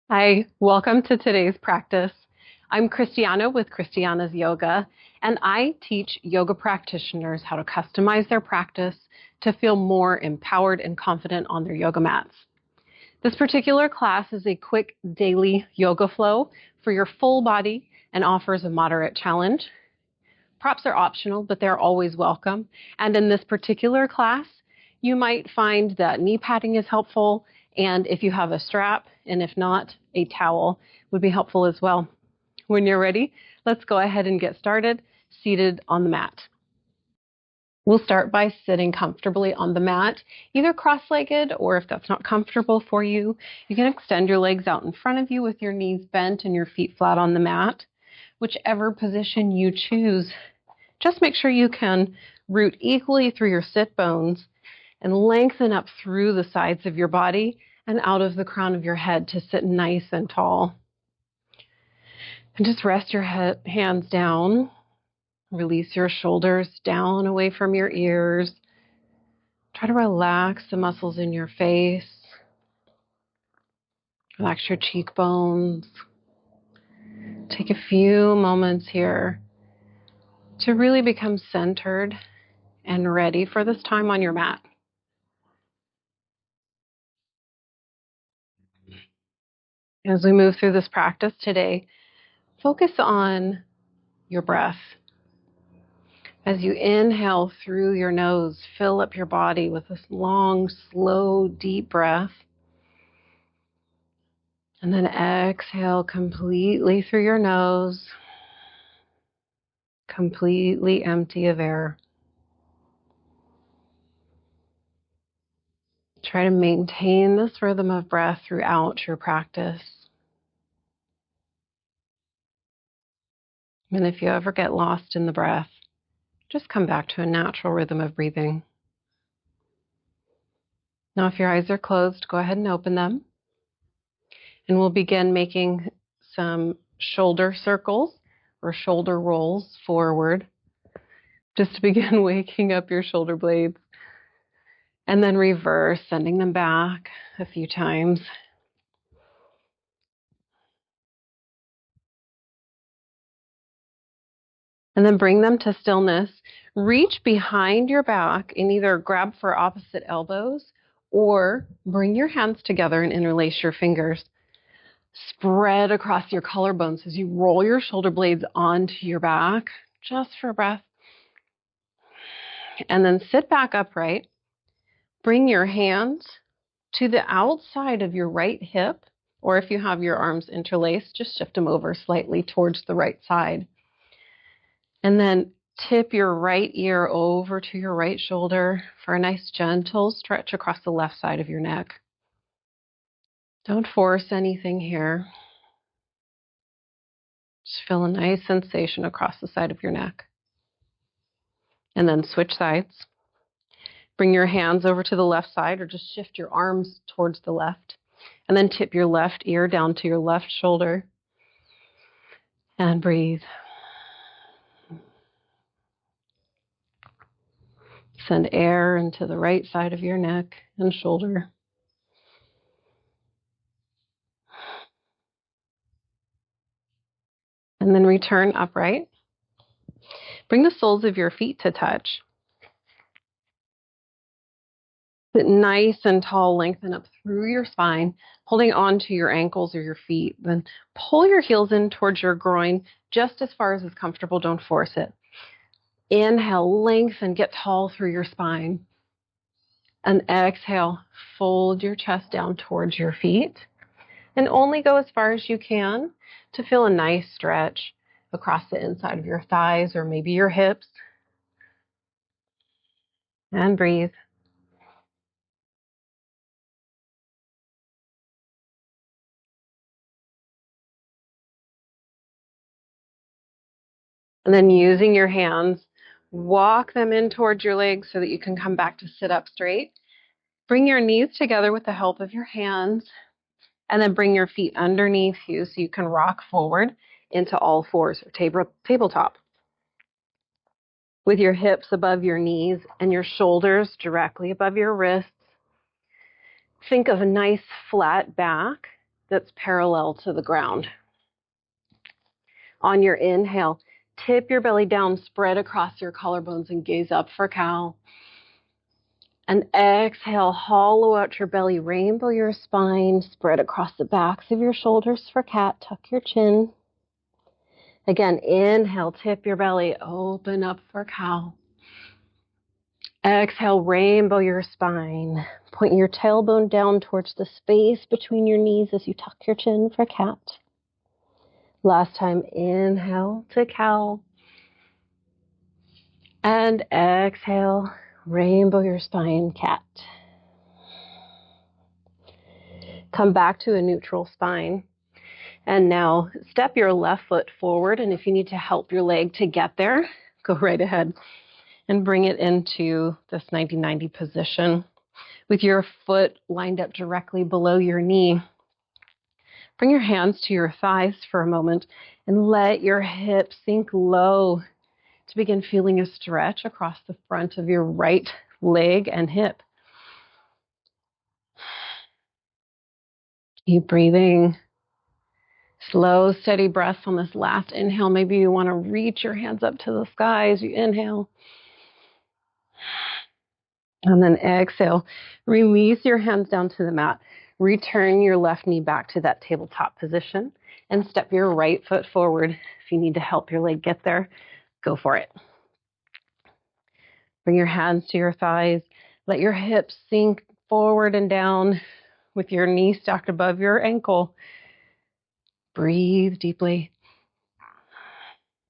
Hi, welcome to today's practice. I'm Christiana with Christiana's Yoga, and I teach yoga practitioners how to customize their practice to feel more empowered and confident on their yoga mats. This particular class is a quick daily yoga flow for your full body and offers a moderate challenge. Props are optional, but they're always welcome. And in this particular class, you might find that knee padding is helpful, and if you have a strap, and if not, a towel would be helpful as well. When you're ready, let's go ahead and get started, seated on the mat. We'll start by sitting comfortably on the mat, either cross-legged, or if that's not comfortable for you, you can extend your legs out in front of you with your knees bent and your feet flat on the mat. Whichever position you choose, just make sure you can root equally through your sit bones and lengthen up through the sides of your body and out of the crown of your head to sit nice and tall. And just rest your hands down. Release your shoulders down away from your ears. Try to relax the muscles in your face. Relax your cheekbones. Take a few moments here to really become centered and ready for this time on your mat. As we move through this practice today, focus on your breath. As you inhale through your nose, fill up your body with this long, slow, deep breath. And then exhale completely through your nose, completely empty of air. Try to maintain this rhythm of breath throughout your practice. And if you ever get lost in the breath, just come back to a natural rhythm of breathing. Now, if your eyes are closed, go ahead and open them. And we'll begin making some shoulder circles or shoulder rolls forward, just to begin waking up your shoulder blades. And then reverse, sending them back a few times. And then bring them to stillness. Reach behind your back and either grab for opposite elbows or bring your hands together and interlace your fingers. Spread across your collarbones as you roll your shoulder blades onto your back, just for a breath. And then sit back upright. Bring your hands to the outside of your right hip, or if you have your arms interlaced, just shift them over slightly towards the right side. And then tip your right ear over to your right shoulder for a nice gentle stretch across the left side of your neck. Don't force anything here. Just feel a nice sensation across the side of your neck. And then switch sides. Bring your hands over to the left side or just shift your arms towards the left. And then tip your left ear down to your left shoulder. And breathe. Send air into the right side of your neck and shoulder. And then return upright. Bring the soles of your feet to touch. Sit nice and tall, lengthen up through your spine, holding on to your ankles or your feet. Then pull your heels in towards your groin, just as far as is comfortable. Don't force it. Inhale, lengthen, get tall through your spine. And exhale, fold your chest down towards your feet. And only go as far as you can to feel a nice stretch across the inside of your thighs or maybe your hips. And breathe. And then using your hands, walk them in towards your legs so that you can come back to sit up straight. Bring your knees together with the help of your hands, and then bring your feet underneath you so you can rock forward into all fours or tabletop. With your hips above your knees and your shoulders directly above your wrists. Think of a nice flat back that's parallel to the ground. On your inhale, tip your belly down, spread across your collarbones, and gaze up for cow. And exhale, hollow out your belly, rainbow your spine, spread across the backs of your shoulders for cat, tuck your chin. Again, inhale, tip your belly, open up for cow. Exhale, rainbow your spine. Point your tailbone down towards the space between your knees as you tuck your chin for cat. Last time, inhale to cow. And exhale, rainbow your spine, cat. Come back to a neutral spine. And now step your left foot forward. And if you need to help your leg to get there, go right ahead and bring it into this 90-90 position with your foot lined up directly below your knee. Bring your hands to your thighs for a moment and let your hips sink low to begin feeling a stretch across the front of your right leg and hip. Keep breathing. Slow, steady breaths on this last inhale. Maybe you want to reach your hands up to the sky as you inhale. And then exhale. Release your hands down to the mat. Return your left knee back to that tabletop position and step your right foot forward. If you need to help your leg get there, go for it. Bring your hands to your thighs. Let your hips sink forward and down with your knee stacked above your ankle. Breathe deeply.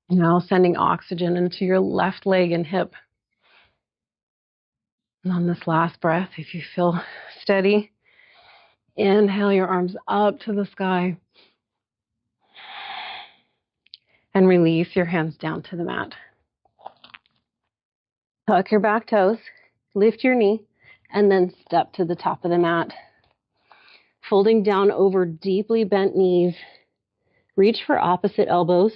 Now sending oxygen into your left leg and hip. And on this last breath, if you feel steady, inhale your arms up to the sky. And release your hands down to the mat. Tuck your back toes, lift your knee, and then step to the top of the mat. Folding down over deeply bent knees, reach for opposite elbows,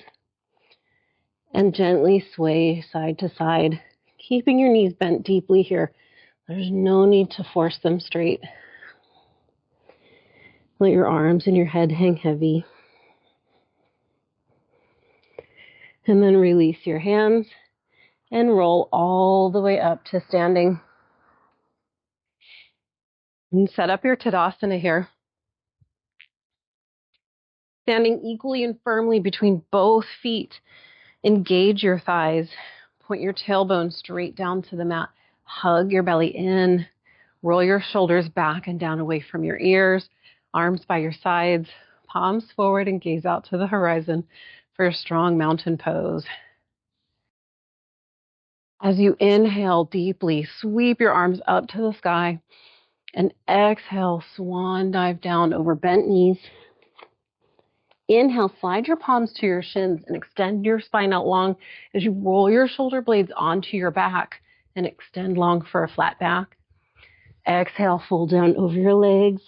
and gently sway side to side, keeping your knees bent deeply here. There's no need to force them straight. Let your arms and your head hang heavy. And then release your hands and roll all the way up to standing. And set up your Tadasana here. Standing equally and firmly between both feet. Engage your thighs. Point your tailbone straight down to the mat. Hug your belly in. Roll your shoulders back and down away from your ears. Arms by your sides. Palms forward and gaze out to the horizon for a strong mountain pose. As you inhale deeply, sweep your arms up to the sky. And exhale, swan dive down over bent knees. Inhale, slide your palms to your shins and extend your spine out long as you roll your shoulder blades onto your back and extend long for a flat back. Exhale, fold down over your legs.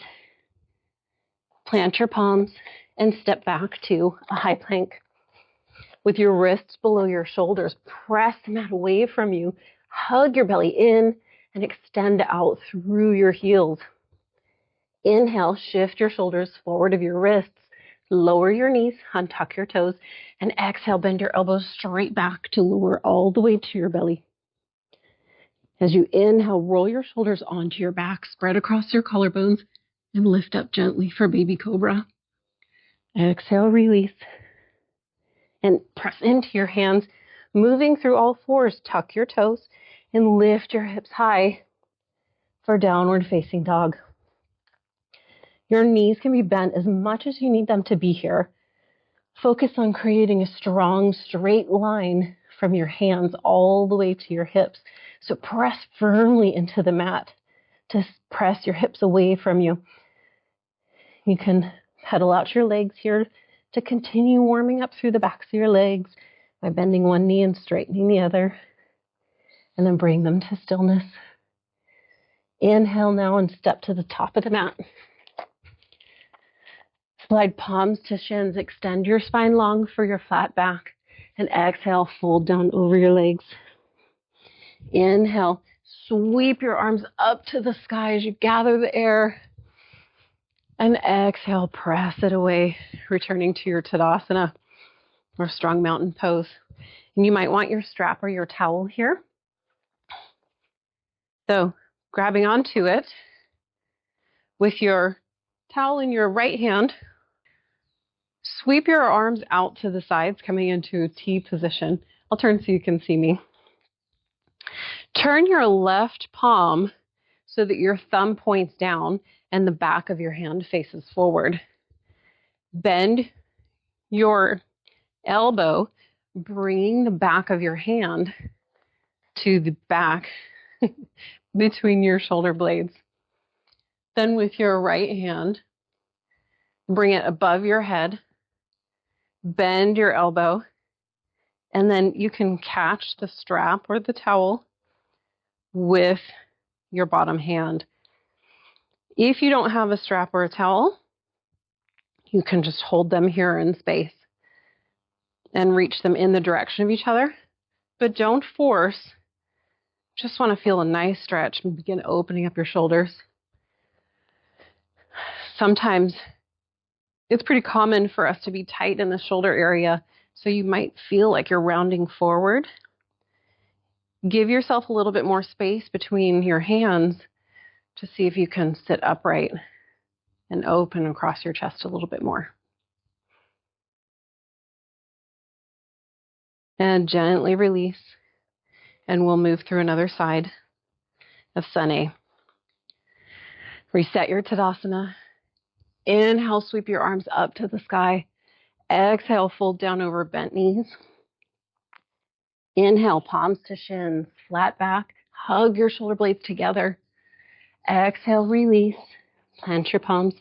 Plant your palms and step back to a high plank. With your wrists below your shoulders, press the mat away from you. Hug your belly in and extend out through your heels. Inhale, shift your shoulders forward of your wrists. Lower your knees, untuck your toes, and exhale, bend your elbows straight back to lower all the way to your belly. As you inhale, roll your shoulders onto your back, spread across your collarbones, and lift up gently for baby cobra. Exhale, release. And press into your hands, moving through all fours. Tuck your toes and lift your hips high for downward facing dog. Your knees can be bent as much as you need them to be here. Focus on creating a strong, straight line from your hands all the way to your hips. So press firmly into the mat to press your hips away from you. You can pedal out your legs here to continue warming up through the backs of your legs by bending one knee and straightening the other. And then bring them to stillness. Inhale now and step to the top of the mat. Slide palms to shins, extend your spine long for your flat back, and exhale, fold down over your legs. Inhale, sweep your arms up to the sky as you gather the air. And exhale, press it away, returning to your Tadasana or strong mountain pose. And you might want your strap or your towel here. So grabbing onto it with your towel in your right hand, sweep your arms out to the sides, coming into a T position. I'll turn so you can see me. Turn your left palm so that your thumb points down and the back of your hand faces forward. Bend your elbow, bringing the back of your hand to the back between your shoulder blades. Then with your right hand, bring it above your head, bend your elbow, and then you can catch the strap or the towel with your bottom hand. If you don't have a strap or a towel, you can just hold them here in space and reach them in the direction of each other, but don't force. Just want to feel a nice stretch and begin opening up your shoulders. Sometimes it's pretty common for us to be tight in the shoulder area, so you might feel like you're rounding forward. Give yourself a little bit more space between your hands to see if you can sit upright and open across your chest a little bit more. And gently release, and we'll move through another side of Sun A. Reset your Tadasana. Inhale, sweep your arms up to the sky. Exhale, fold down over bent knees. Inhale, palms to shins, flat back. Hug your shoulder blades together. Exhale, release. Plant your palms.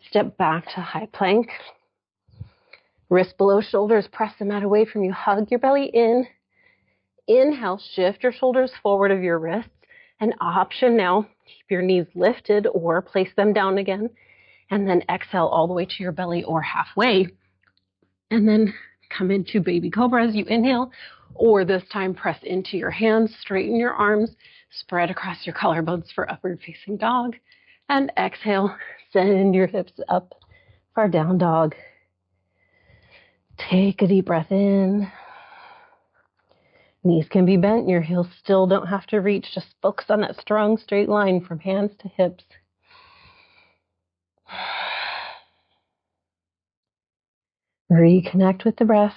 Step back to high plank. Wrists below shoulders, press the mat away from you. Hug your belly in. Inhale, shift your shoulders forward of your wrists. An option now, keep your knees lifted or place them down again. And then exhale all the way to your belly or halfway. And then come into baby cobra as you inhale, or this time press into your hands, straighten your arms, spread across your collarbones for upward facing dog. And exhale, send your hips up for down dog. Take a deep breath in. Knees can be bent, your heels still don't have to reach. Just focus on that strong straight line from hands to hips. Reconnect with the breath.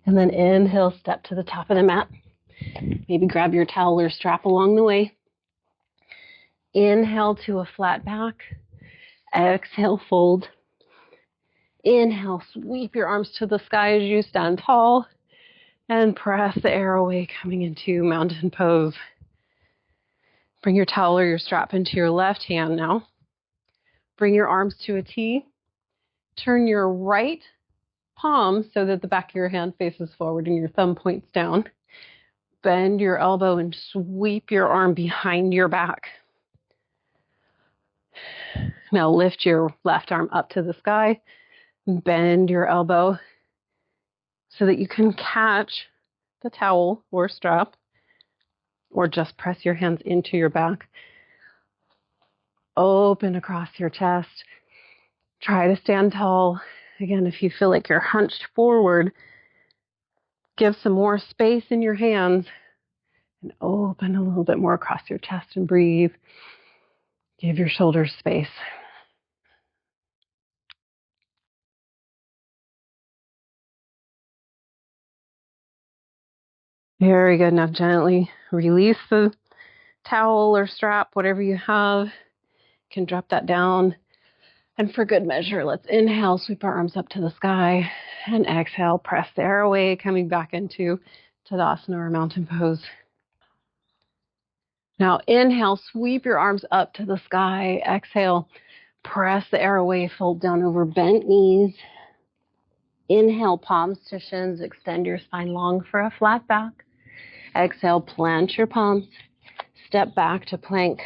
And then inhale, step to the top of the mat. Maybe grab your towel or strap along the way. Inhale to a flat back. Exhale, fold. Inhale, sweep your arms to the sky as you stand tall. And press the air away, coming into mountain pose. Bring your towel or your strap into your left hand now. Bring your arms to a T. Turn your right palm so that the back of your hand faces forward and your thumb points down. Bend your elbow and sweep your arm behind your back. Now lift your left arm up to the sky. Bend your elbow so that you can catch the towel or strap, or just press your hands into your back. Open across your chest. Try to stand tall. Again, if you feel like you're hunched forward, give some more space in your hands and open a little bit more across your chest and breathe. Give your shoulders space. Very good. Now gently release the towel or strap, whatever you have. You can drop that down. And for good measure, let's inhale, sweep our arms up to the sky, and exhale, press the air away, coming back into Tadasana or mountain pose. Now inhale, sweep your arms up to the sky. Exhale, press the air away, fold down over bent knees. Inhale, palms to shins, extend your spine long for a flat back. Exhale, plant your palms, step back to plank.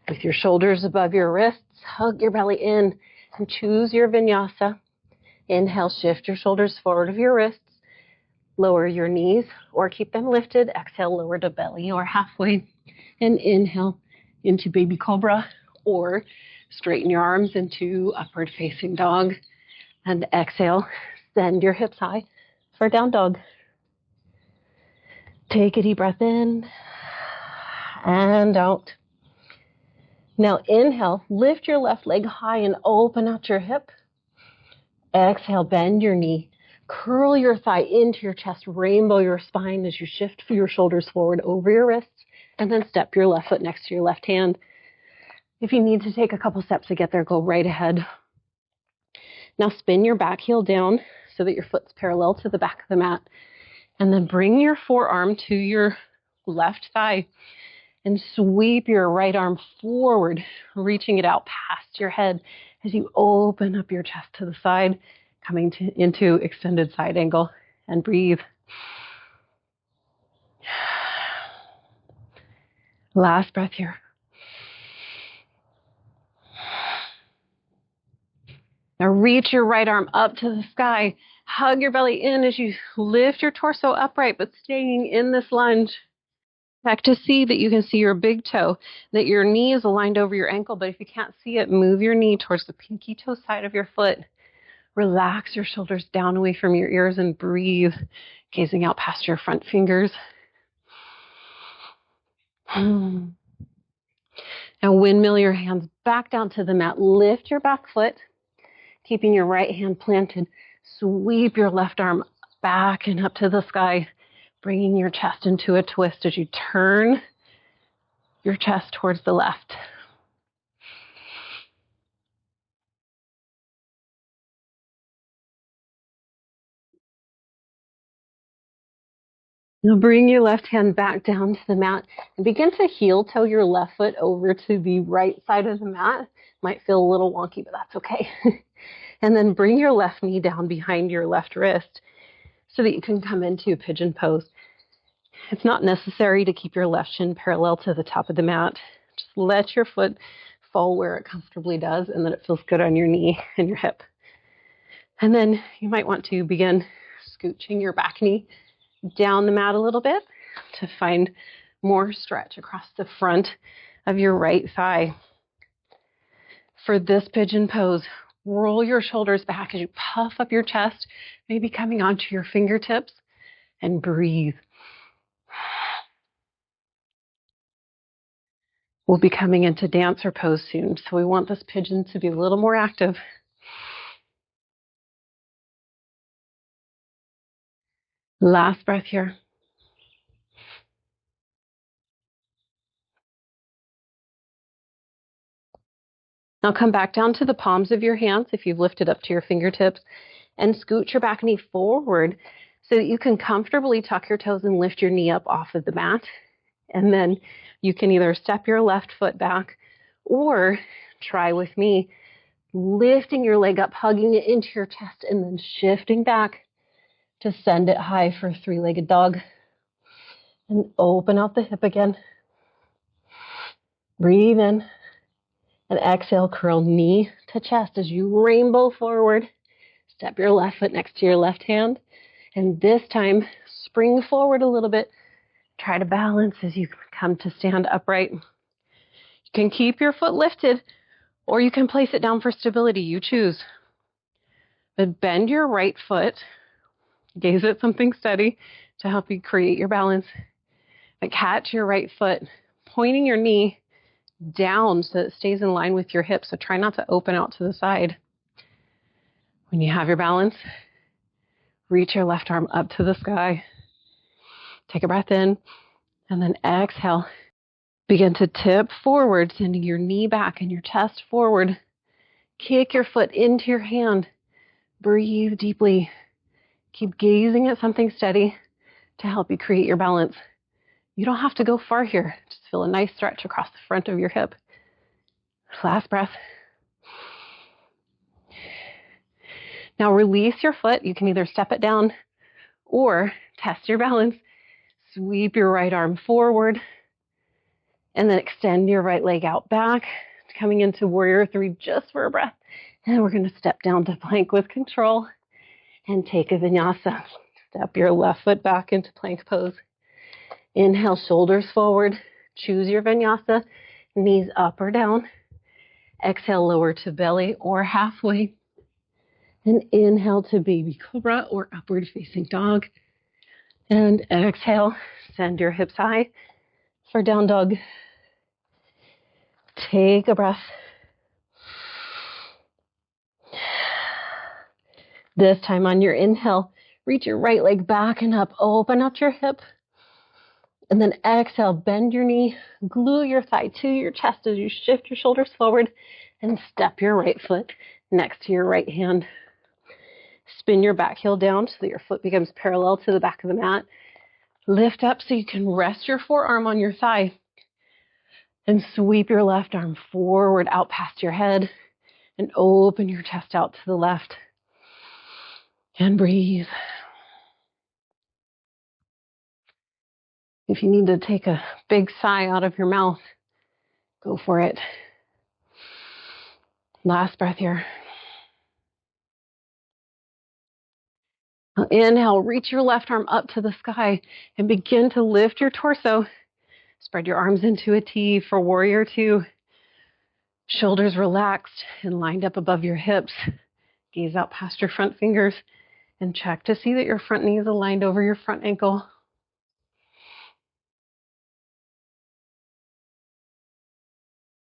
With your shoulders above your wrists, hug your belly in and choose your vinyasa. Inhale, shift your shoulders forward of your wrists. Lower your knees or keep them lifted. Exhale, lower to belly or halfway. And inhale, into baby cobra, or straighten your arms into upward facing dog. And exhale, send your hips high for down dog. Take a deep breath in and out. Now inhale, lift your left leg high and open out your hip. Exhale, bend your knee. Curl your thigh into your chest, rainbow your spine as you shift your shoulders forward over your wrists, and then step your left foot next to your left hand. If you need to take a couple steps to get there, go right ahead. Now spin your back heel down so that your foot's parallel to the back of the mat, and then bring your forearm to your left thigh and sweep your right arm forward, reaching it out past your head as you open up your chest to the side, coming into extended side angle, and breathe. Last breath here. Now reach your right arm up to the sky. Hug your belly in as you lift your torso upright, but staying in this lunge. Check to see that you can see your big toe, that your knee is aligned over your ankle, but if you can't see it, move your knee towards the pinky toe side of your foot. Relax your shoulders down away from your ears and breathe, gazing out past your front fingers. Now windmill your hands back down to the mat. Lift your back foot, keeping your right hand planted. Sweep your left arm back and up to the sky, bringing your chest into a twist as you turn your chest towards the left. Now bring your left hand back down to the mat and begin to heel toe your left foot over to the right side of the mat. Might feel a little wonky, but that's okay. And then bring your left knee down behind your left wrist so that you can come into pigeon pose. It's not necessary to keep your left shin parallel to the top of the mat. Just let your foot fall where it comfortably does and that it feels good on your knee and your hip. And then you might want to begin scooching your back knee down the mat a little bit to find more stretch across the front of your right thigh. For this pigeon pose, roll your shoulders back as you puff up your chest, maybe coming onto your fingertips, and breathe. We'll be coming into dancer pose soon, so we want this pigeon to be a little more active. Last breath here. Now come back down to the palms of your hands if you've lifted up to your fingertips, and scoot your back knee forward so that you can comfortably tuck your toes and lift your knee up off of the mat. And then you can either step your left foot back or try with me, lifting your leg up, hugging it into your chest, and then shifting back to send it high for a three-legged dog. And open out the hip again. Breathe in. And exhale, curl knee to chest as you rainbow forward. Step your left foot next to your left hand. And this time, spring forward a little bit. Try to balance as you come to stand upright. You can keep your foot lifted, or you can place it down for stability. You choose. But bend your right foot. Gaze at something steady to help you create your balance. But catch your right foot, pointing your knee down so it stays in line with your hips. So try not to open out to the side. When you have your balance, reach your left arm up to the sky. Take a breath in, and then exhale. Begin to tip forward, sending your knee back and your chest forward. Kick your foot into your hand. Breathe deeply. Keep gazing at something steady to help you create your balance. You don't have to go far here. Just feel a nice stretch across the front of your hip. Last breath. Now release your foot. You can either step it down or test your balance. Sweep your right arm forward and then extend your right leg out back, coming into warrior three just for a breath. And we're going to step down to plank with control and take a vinyasa. Step your left foot back into plank pose. Inhale, shoulders forward. Choose your vinyasa. knees up or down. Exhale, lower to belly or halfway. And inhale to baby cobra or upward facing dog. And exhale, send your hips high for down dog. Take a breath. This time on your inhale, reach your right leg back and up. Open out your hip. And then exhale, bend your knee, glue your thigh to your chest as you shift your shoulders forward and step your right foot next to your right hand. Spin your back heel down so that your foot becomes parallel to the back of the mat. Lift up so you can rest your forearm on your thigh and sweep your left arm forward out past your head and open your chest out to the left. And breathe. If you need to take a big sigh out of your mouth, go for it. Last breath here. Now inhale, reach your left arm up to the sky and begin to lift your torso. Spread your arms into a T for warrior two. Shoulders relaxed and lined up above your hips. Gaze out past your front fingers and check to see that your front knee is aligned over your front ankle.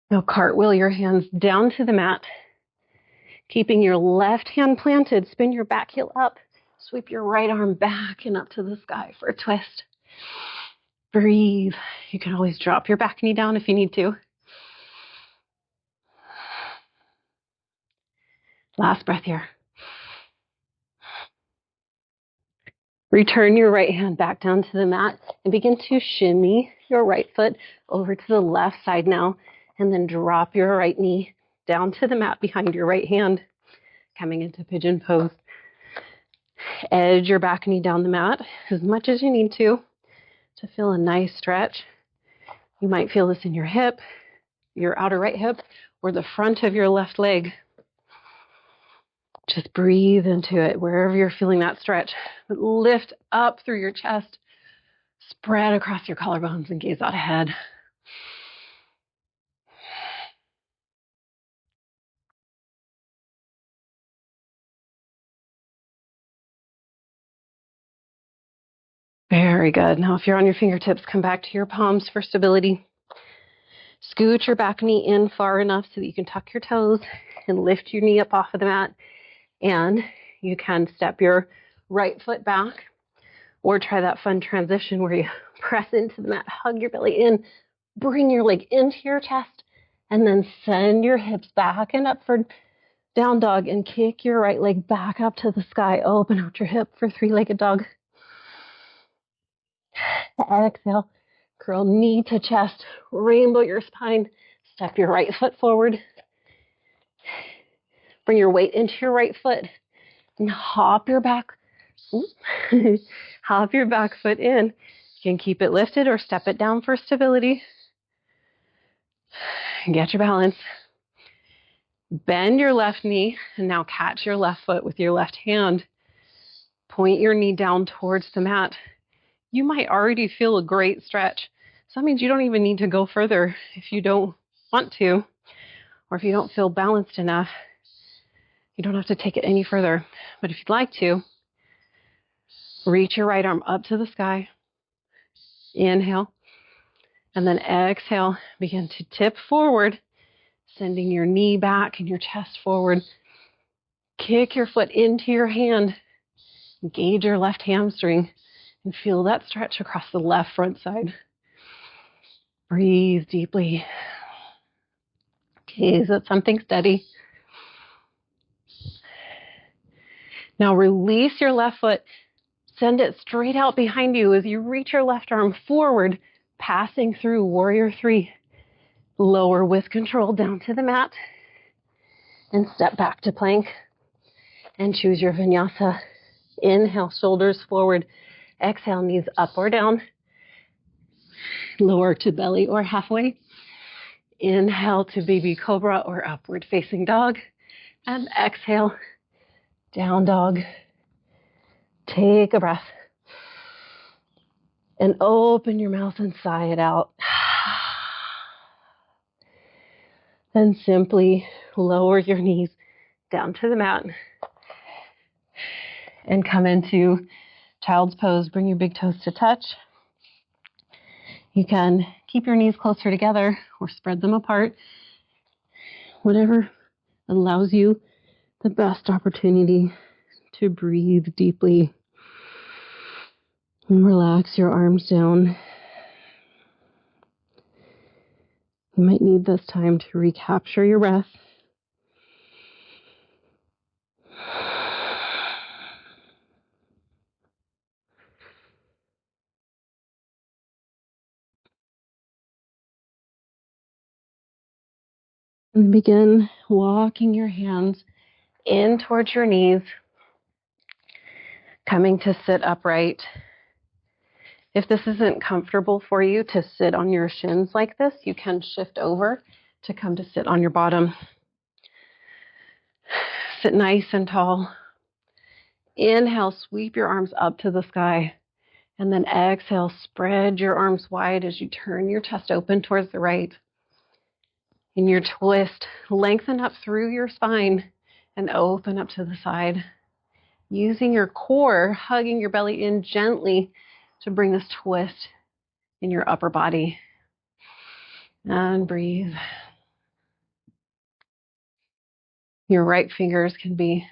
Now cartwheel your hands down to the mat. Keeping your left hand planted, spin your back heel up. Sweep your right arm back and up to the sky for a twist. Breathe. You can always drop your back knee down if you need to. Last breath here. Return your right hand back down to the mat and begin to shimmy your right foot over to the left side now. And then drop your right knee down to the mat behind your right hand. Coming into pigeon pose. Edge your back knee down the mat as much as you need to feel a nice stretch. You might feel this in your hip, your outer right hip, or the front of your left leg. Just breathe into it wherever you're feeling that stretch. Lift up through your chest, spread across your collarbones, and gaze out ahead. Very good. Now, if you're on your fingertips, come back to your palms for stability. Scoot your back knee in far enough so that you can tuck your toes and lift your knee up off of the mat. And you can step your right foot back or try that fun transition where you press into the mat, hug your belly in, bring your leg into your chest, and then send your hips back and up for down dog and kick your right leg back up to the sky. Open out your hip for three-legged dog. Exhale, curl knee to chest, rainbow your spine, step your right foot forward. Bring your weight into your right foot and hop your back foot in. You can keep it lifted or step it down for stability. Get your balance. Bend your left knee and now catch your left foot with your left hand. Point your knee down towards the mat. You might already feel a great stretch. So that means you don't even need to go further if you don't want to, or if you don't feel balanced enough. You don't have to take it any further. But if you'd like to, reach your right arm up to the sky. Inhale. And then exhale. Begin to tip forward, sending your knee back and your chest forward. Kick your foot into your hand. Engage your left hamstring and feel that stretch across the left front side. Breathe deeply. Gaze at something steady. Now release your left foot. Send it straight out behind you as you reach your left arm forward, passing through warrior three. Lower with control down to the mat and step back to plank and choose your vinyasa. Inhale, shoulders forward. Exhale, knees up or down. Lower to belly or halfway. Inhale to baby cobra or upward facing dog. And exhale, down dog. Take a breath. And open your mouth and sigh it out. And simply lower your knees down to the mat and come into child's pose. Bring your big toes to touch. You can keep your knees closer together or spread them apart, whatever allows you the best opportunity to breathe deeply and relax your arms down. You might need this time to recapture your breath. And begin walking your hands in towards your knees, coming to sit upright. If this isn't comfortable for you to sit on your shins like this, you can shift over to come to sit on your bottom. Sit nice and tall. Inhale, sweep your arms up to the sky. And then exhale, spread your arms wide as you turn your chest open towards the right. In your twist, lengthen up through your spine and open up to the side. Using your core, hugging your belly in gently to bring this twist in your upper body. And breathe. Your right fingers can be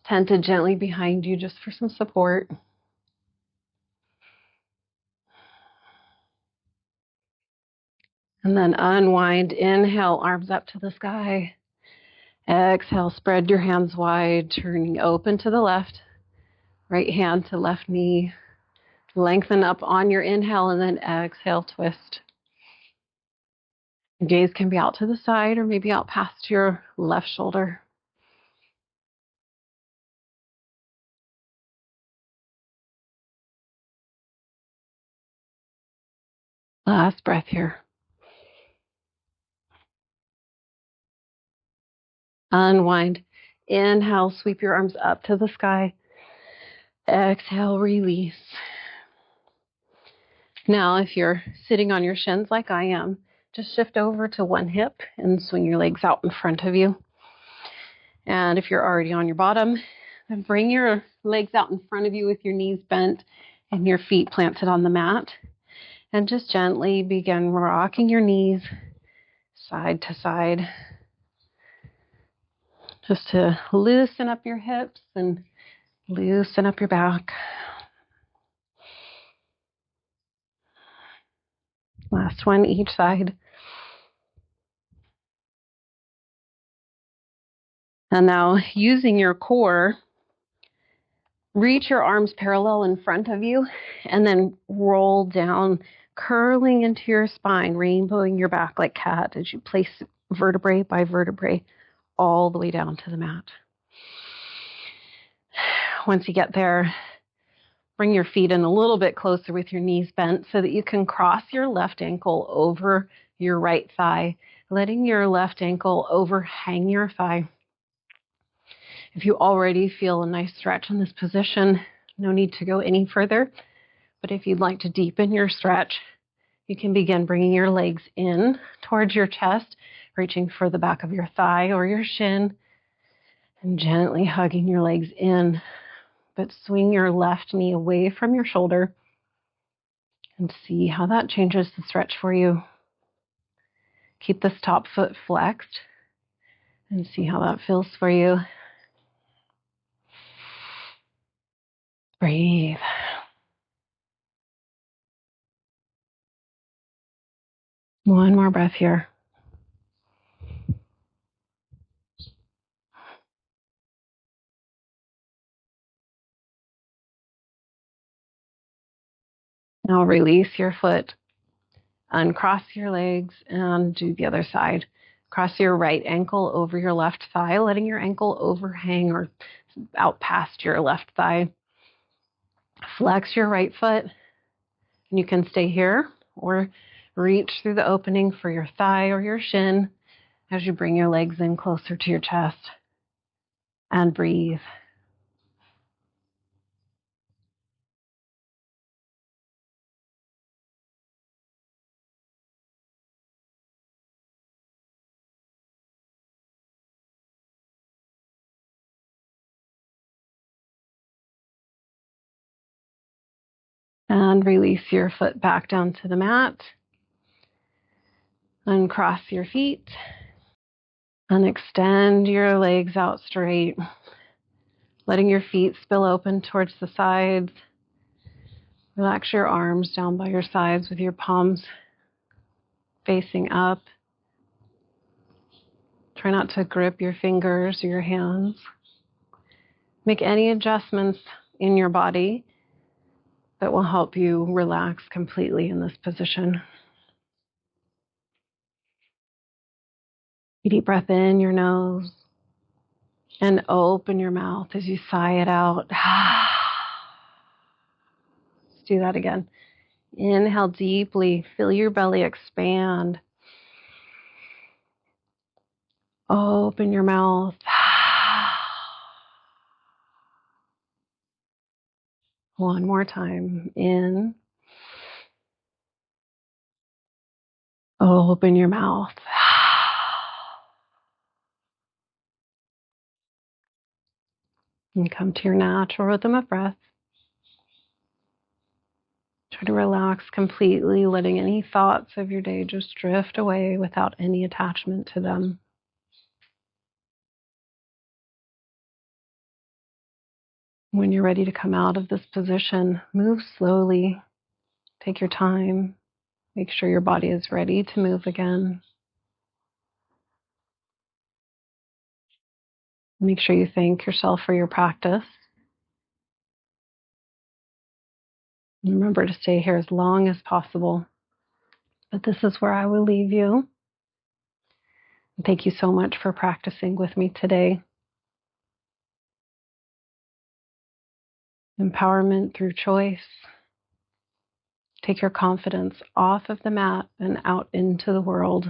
tented gently behind you just for some support. And then unwind. Inhale, arms up to the sky. Exhale, spread your hands wide, turning open to the left. Right hand to left knee. Lengthen up on your inhale and then exhale, twist. Your gaze can be out to the side or maybe out past your left shoulder. Last breath here. Unwind. Inhale, sweep your arms up to the sky. Exhale, release. Now, if you're sitting on your shins like I am, just shift over to one hip and swing your legs out in front of you. And if you're already on your bottom, then bring your legs out in front of you with your knees bent and your feet planted on the mat. And just gently begin rocking your knees side to side, just to loosen up your hips and loosen up your back. Last one, each side. And now, using your core, reach your arms parallel in front of you and then roll down, curling into your spine, rainbowing your back like cat as you place vertebrae by vertebrae all the way down to the mat. Once you get there, bring your feet in a little bit closer with your knees bent so that you can cross your left ankle over your right thigh, letting your left ankle overhang your thigh. If you already feel a nice stretch in this position, no need to go any further. But if you'd like to deepen your stretch, you can begin bringing your legs in towards your chest, reaching for the back of your thigh or your shin, and gently hugging your legs in. But swing your left knee away from your shoulder and see how that changes the stretch for you. Keep this top foot flexed and see how that feels for you. Breathe. One more breath here. Now release your foot. Uncross your legs and do the other side. Cross your right ankle over your left thigh, letting your ankle overhang or out past your left thigh. Flex your right foot. And you can stay here or reach through the opening for your thigh or your shin as you bring your legs in closer to your chest. And breathe. And release your foot back down to the mat. Uncross your feet. And extend your legs out straight. Letting your feet spill open towards the sides. Relax your arms down by your sides with your palms facing up. Try not to grip your fingers or your hands. Make any adjustments in your body that will help you relax completely in this position. Deep breath in your nose and open your mouth as you sigh it out. Let's do that again. Inhale deeply, feel your belly expand. Open your mouth. One more time. In. Open your mouth. And come to your natural rhythm of breath. Try to relax completely, letting any thoughts of your day just drift away without any attachment to them. When you're ready to come out of this position, move slowly. Take your time. Make sure your body is ready to move again. Make sure you thank yourself for your practice. Remember to stay here as long as possible. But this is where I will leave you. Thank you so much for practicing with me today. Empowerment through choice. Take your confidence off of the mat and out into the world.